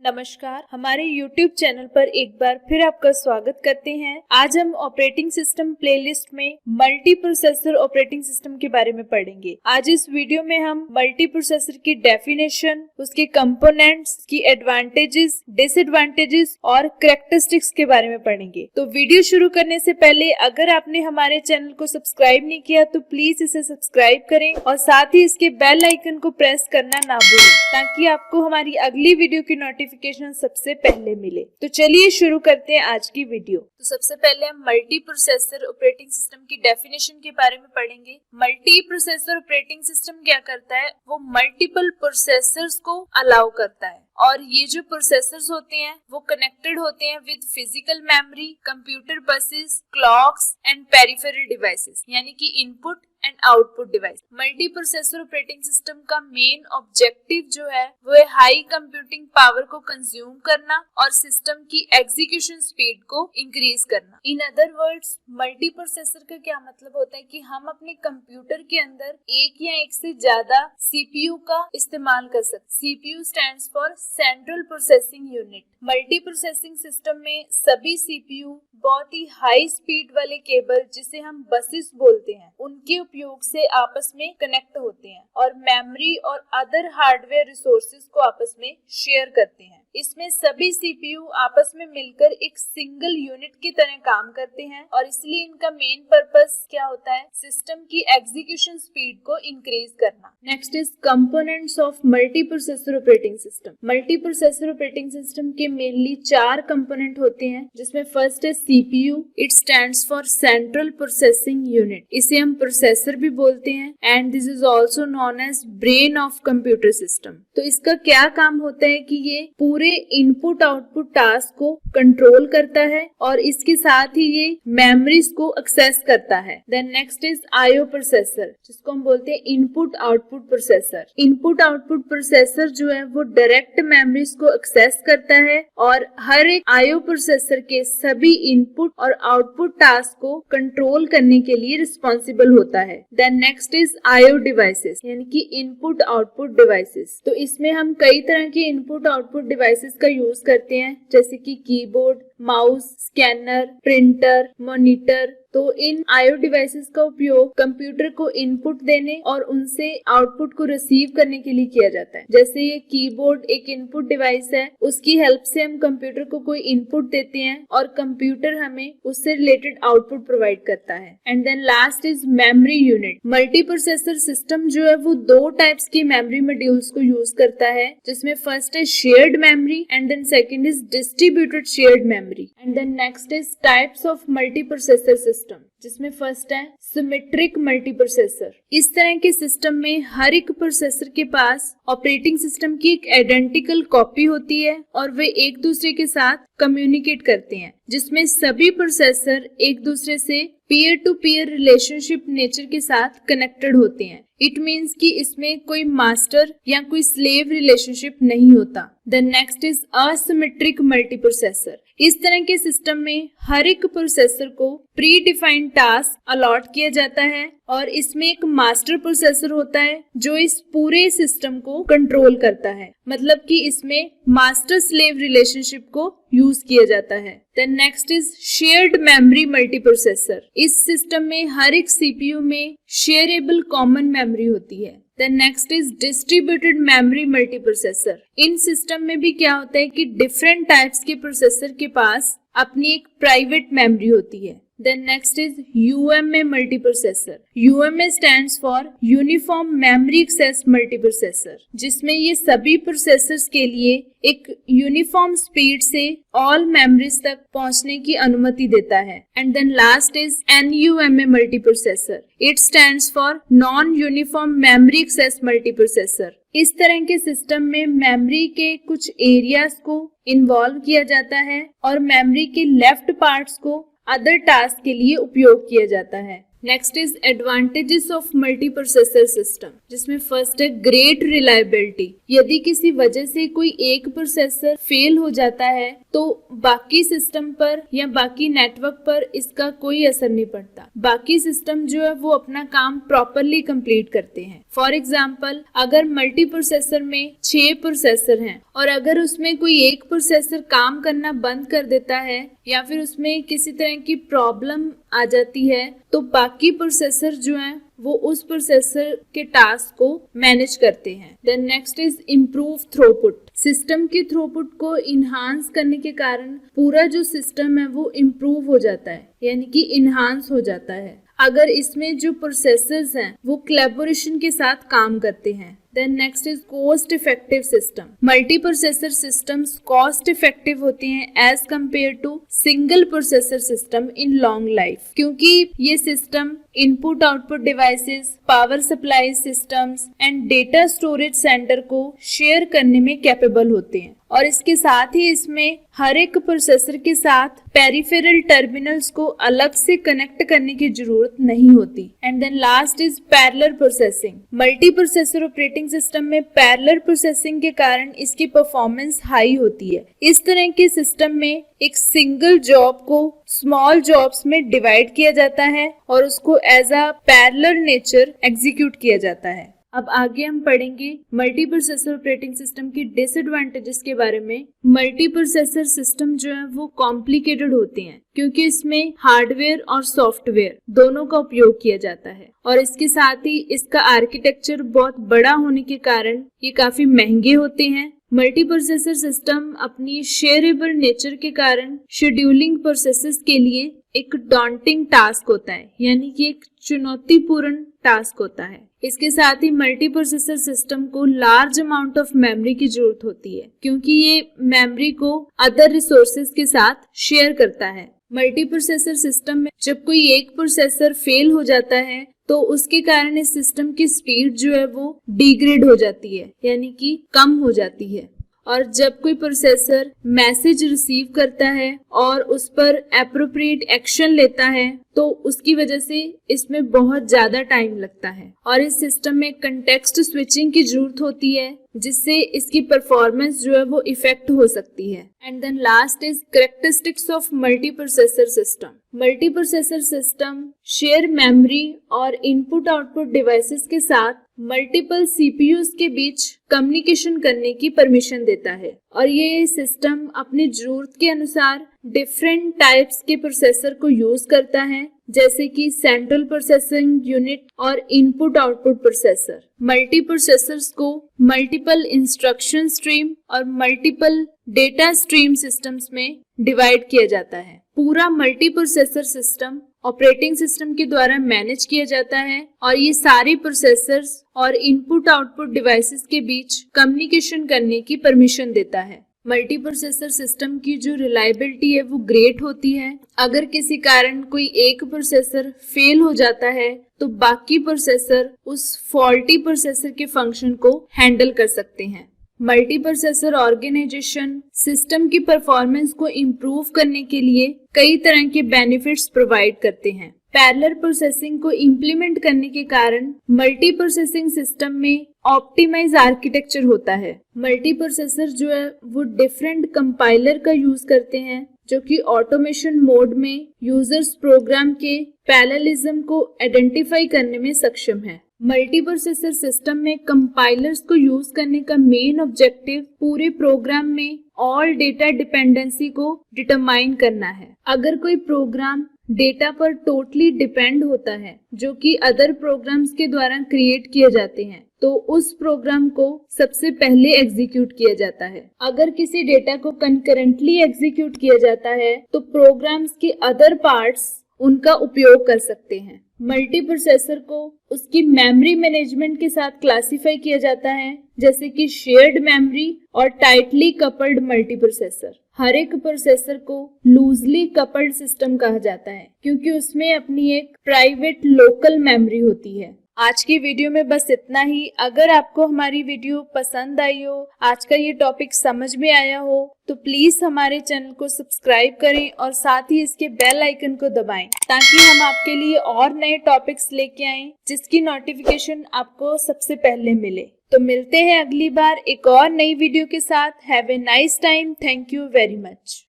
नमस्कार, हमारे YouTube channel पर एक बार फिर आपका स्वागत करते हैं। आज हम ऑपरेटिंग सिस्टम प्लेलिस्ट में मल्टी प्रोसेसर ऑपरेटिंग सिस्टम के बारे में पढ़ेंगे। आज इस वीडियो में हम मल्टी प्रोसेसर की डेफिनेशन, उसके कंपोनेंट्स, की एडवांटेजेस, डिसएडवांटेजेस और कैरेक्टरिस्टिक्स के बारे में पढ़ेंगे। तो वीडियो शुरू करने से पहले अगर आपने हमारे चैनल को सब्सक्राइब नहीं किया तो प्लीज इसे सब्सक्राइब करें और साथ ही इसके बेल आइकन को प्रेस करना ना भूलें ताकि आपको हमारी अगली वीडियो की नोटिफिकेशन सबसे पहले मिले। तो चलिए शुरू करते हैं आज की वीडियो। तो सबसे पहले हम मल्टी प्रोसेसर ऑपरेटिंग सिस्टम की डेफिनेशन के बारे में पढ़ेंगे। मल्टी प्रोसेसर ऑपरेटिंग सिस्टम क्या करता है, वो मल्टीपल प्रोसेसर्स को अलाउ करता है और ये जो प्रोसेसर्स होते हैं वो कनेक्टेड होते हैं with physical memory, computer buses, clocks and peripheral devices, यानी कि input and output device. Multi processor operating system का मेन ऑब्जेक्टिव जो है वो है हाई कंप्यूटिंग पावर को कंज्यूम करना और सिस्टम की एग्जीक्यूशन स्पीड को इंक्रीज करना। In other words, multi processor का क्या मतलब होता है कि हम अपने कंप्यूटर के अंदर एक या एक से ज्यादा सीपीयू का इस्तेमाल कर सकते। CPU stands for central processing unit. Multi processing system में सभी सीपीयू बहुत ही हाई स्पीड वाले केबल, जिसे हम बसेस बोलते हैं, उनके उपयोग से आपस में कनेक्ट होते हैं और मेमोरी और अदर हार्डवेयर रिसोर्सेज को आपस में शेयर करते हैं। इसमें सभी सीपीयू आपस में मिलकर एक सिंगल यूनिट की तरह काम करते हैं और इसलिए इनका मेन पर्पस क्या होता है, सिस्टम की एग्जीक्यूशन स्पीड को इंक्रीज करना। Next is components of multi processor operating system. Multi processor operating system के मेनली 4 कंपोनेंट होते हैं, जिसमें फर्स्ट है CPU. It stands for central processing unit. इसे हम प्रोसेसर भी बोलते हैं and this is also known as brain of computer system. तो इसका क्या काम होता है कि ये पूरे इनपुट आउटपुट टास्क को कंट्रोल करता है और इसके साथ ही ये मेमोरीज को एक्सेस करता है। Then next is IO processor, जिसको हम बोलते हैं input output processor. Input output processor जो है वो डायरेक्ट मेमोरीज को एक्सेस करता है और हर एक आईओ प्रोसेसर के सभी इनपुट और आउटपुट टास्क को कंट्रोल करने के लिए रिस्पॉन्सिबल होता है। Then next is IO devices, यानी कि इनपुट आउटपुट डिवाइसेस। तो इसमें हम कई तरह के इनपुट आउटपुट डिवाइसेस का यूज करते हैं, जैसे कि keyboard, mouse, scanner, printer, monitor. तो इन आईओ डिवाइसेस का उपयोग कंप्यूटर को इनपुट देने और उनसे आउटपुट को रिसीव करने के लिए किया जाता है। जैसे ये कीबोर्ड एक इनपुट डिवाइस है, उसकी हेल्प से हम कंप्यूटर को कोई इनपुट देते हैं और कंप्यूटर हमें उससे रिलेटेड आउटपुट प्रोवाइड करता है। And then last is memory unit. Multi processor system जो है वो 2 टाइप्स की मेमोरी मॉड्यूल्स को यूज करता है, जिसमें फर्स्ट है shared memory and then second is distributed shared memory. And then next is types of multi processor system, जिसमें फर्स्ट है सिमेट्रिक मल्टी प्रोसेसर। इस तरह के सिस्टम में हर एक प्रोसेसर के पास ऑपरेटिंग सिस्टम की एक आइडेंटिकल कॉपी होती है और वे एक दूसरे के साथ कम्युनिकेट करते हैं, जिसमें सभी प्रोसेसर एक दूसरे से peer to peer relationship nature के साथ कनेक्टेड होते हैं। इट मीन्स कि इसमें कोई मास्टर या कोई स्लेव रिलेशनशिप नहीं होता। Then next is asymmetric multi processor. इस तरह के सिस्टम में हर एक प्रोसेसर को प्री डिफाइंड टास्क अलॉट किया जाता है और इसमें एक मास्टर प्रोसेसर होता है जो इस पूरे सिस्टम को कंट्रोल करता है, मतलब कि इसमें मास्टर स्लेव रिलेशनशिप को यूज किया जाता है। Then next is shared memory multi processor. इस सिस्टम में हर एक सीपीयू में शेयरेबल कॉमन मेमोरी होती है। Then next is distributed memory multi processor. इन सिस्टम में भी क्या होता है कि डिफरेंट टाइप्स के प्रोसेसर के पास अपनी एक प्राइवेट मेमोरी होती है। Then next is UMA multiprocessor. UMA stands for Uniform Memory Access Multiprocessor, जिसमें ये सभी प्रोसेसर्स के लिए एक यूनिफॉर्म स्पीड से ऑल मेमोरीज तक पहुंचने की अनुमति देता है। And then last is NUMA multiprocessor. It stands for Non-Uniform Memory Access Multiprocessor. इस तरह के सिस्टम में मेमोरी के कुछ एरियाज को इन्वॉल्व किया जाता है और मेमोरी के लेफ्ट पार्ट्स को अदर टास्क के लिए उपयोग किया जाता है। Next is advantages of multi processor system, जिसमें फर्स्ट है ग्रेट रिलायबिलिटी। यदि किसी वजह से कोई एक प्रोसेसर फेल हो जाता है तो बाकी सिस्टम पर या बाकी नेटवर्क पर इसका कोई असर नहीं पड़ता। बाकी सिस्टम जो है वो अपना काम प्रॉपरली कंप्लीट करते हैं। फॉर एग्जाम्पल, अगर मल्टी प्रोसेसर में 6 प्रोसेसर हैं और अगर उसमें कोई एक प्रोसेसर काम करना बंद कर देता है या फिर उसमें किसी तरह की प्रॉब्लम आ जाती है तो बाकी प्रोसेसर जो हैं वो उस प्रोसेसर के टास्क को मैनेज करते हैं। Then next is improve throughput. System की थ्रूपुट को इन्हांस करने के कारण पूरा जो सिस्टम है वो इम्प्रूव हो जाता है, यानी कि इन्हांस हो जाता है अगर इसमें जो प्रोसेसर्स हैं वो कोलैबोरेशन के साथ काम करते हैं। Then next is cost effective system. Multi processor systems cost effective होते हैं as compare to single processor system in long life, क्योंकि ये system input output devices, power supply systems and data storage centre को share करने में capable होते हैं और इसके साथ ही इसमें हर एक प्रोसेसर के साथ पेरिफेरल टर्मिनल्स को अलग से कनेक्ट करने की जरूरत नहीं होती। And then last is parallel processing. Multi processor operating system में पैरेलल प्रोसेसिंग के कारण इसकी परफॉर्मेंस हाई होती है। इस तरह के सिस्टम में एक सिंगल जॉब को स्मॉल जॉब्स में डिवाइड किया जाता है और उसको as a parallel nature execute किया जाता है। अब आगे हम पढ़ेंगे मल्टी प्रोसेसर ऑपरेटिंग सिस्टम की डिसएडवांटेजेस के बारे में। मल्टी प्रोसेसर सिस्टम जो है वो कॉम्प्लिकेटेड होते हैं क्योंकि इसमें हार्डवेयर और सॉफ्टवेयर दोनों का उपयोग किया जाता है और इसके साथ ही इसका आर्किटेक्चर बहुत बड़ा होने के कारण ये काफी महंगे होते हैं। मल्टी प्रोसेसर सिस्टम अपनी शेयरेबल नेचर के कारण शेड्यूलिंग प्रोसेसेस के लिए एक डॉन्टिंग टास्क होता है, यानी कि एक चुनौतीपूर्ण टास्क होता है। इसके साथ ही मल्टी प्रोसेसर सिस्टम को लार्ज अमाउंट ऑफ मेमोरी की जरूरत होती है क्योंकि ये मेमोरी को अदर रिसोर्सेज के साथ शेयर करता है। मल्टी प्रोसेसर सिस्टम में जब कोई एक प्रोसेसर फेल हो जाता है तो उसके कारण इस सिस्टम की स्पीड जो है वो डिग्रेड हो जाती है, यानी कि कम हो जाती है। और जब कोई प्रोसेसर मैसेज रिसीव करता है और उस पर एप्रोप्रिएट एक्शन लेता है तो उसकी वजह से इसमें बहुत ज्यादा टाइम लगता है और इस सिस्टम में कंटेक्स्ट स्विचिंग की जरूरत होती है जिससे इसकी परफॉर्मेंस जो है वो इफेक्ट हो सकती है। And then last is characteristics of multi processor system. Multi processor system share memory और इनपुट आउटपुट डिवाइसेस के साथ मल्टीपल सीपीयूज के बीच कम्युनिकेशन करने की परमिशन देता है और ये सिस्टम अपनी जरूरत के अनुसार डिफरेंट टाइप्स के प्रोसेसर को यूज करता है, जैसे कि सेंट्रल प्रोसेसिंग यूनिट और input output processor. Multi processors को मल्टीपल इंस्ट्रक्शन स्ट्रीम और मल्टीपल डेटा स्ट्रीम सिस्टम्स में डिवाइड किया जाता है। पूरा multi processor system operating system के द्वारा मैनेज किया जाता है और ये सारे प्रोसेसर्स और इनपुट आउटपुट डिवाइसेस के बीच कम्युनिकेशन करने की परमिशन देता है। मल्टी प्रोसेसर सिस्टम की जो रिलायबिलिटी है वो ग्रेट होती है। अगर किसी कारण कोई एक प्रोसेसर फेल हो जाता है तो बाकी प्रोसेसर उस फॉल्टी प्रोसेसर के फंक्शन को हैंडल कर सकते हैं। मल्टी प्रोसेसर ऑर्गेनाइजेशन सिस्टम की परफॉर्मेंस को इम्प्रूव करने के लिए कई तरह के बेनिफिट्स प्रोवाइड करते हैं। पैरेलल प्रोसेसिंग को इम्प्लीमेंट करने के कारण मल्टी प्रोसेसिंग सिस्टम में ऑप्टिमाइज आर्किटेक्चर होता है। मल्टी प्रोसेसर जो है वो डिफरेंट कंपाइलर का यूज करते हैं जो कि ऑटोमेशन मोड में यूजर्स प्रोग्राम के पैरेललिज्म को आइडेंटिफाई करने में सक्षम है। मल्टी प्रोसेसर सिस्टम में कंपाइलर्स को यूज करने का मेन ऑब्जेक्टिव पूरे प्रोग्राम में ऑल डेटा डिपेंडेंसी को डिटरमाइन करना है। अगर कोई प्रोग्राम डेटा पर टोटली डिपेंड होता है जो कि अदर प्रोग्राम्स के द्वारा क्रिएट किए जाते हैं तो उस प्रोग्राम को सबसे पहले एग्जीक्यूट किया जाता है। अगर किसी डेटा को कंकरेंटली एग्जीक्यूट किया जाता है तो प्रोग्राम्स के अदर पार्ट्स उनका उपयोग कर सकते हैं। मल्टी प्रोसेसर को उसकी मेमोरी मैनेजमेंट के साथ क्लासिफाई किया जाता है, जैसे कि शेयर्ड मेमोरी और टाइटली कपल्ड मल्टी प्रोसेसर। हर एक प्रोसेसर को लूजली कपल्ड सिस्टम कहा जाता है क्योंकि उसमें अपनी एक प्राइवेट लोकल मेमोरी होती है। आज की वीडियो में बस इतना ही। अगर आपको हमारी वीडियो पसंद आई हो, आज का ये टॉपिक समझ में आया हो, तो प्लीज हमारे चैनल को सब्सक्राइब करें और साथ ही इसके बेल आइकन को दबाएं ताकि हम आपके लिए और नए टॉपिक्स लेके आएं जिसकी नोटिफिकेशन आपको सबसे पहले मिले। तो मिलते हैं अगली बार एक और नई वीडियो के साथ। Have a nice time. Thank you very much.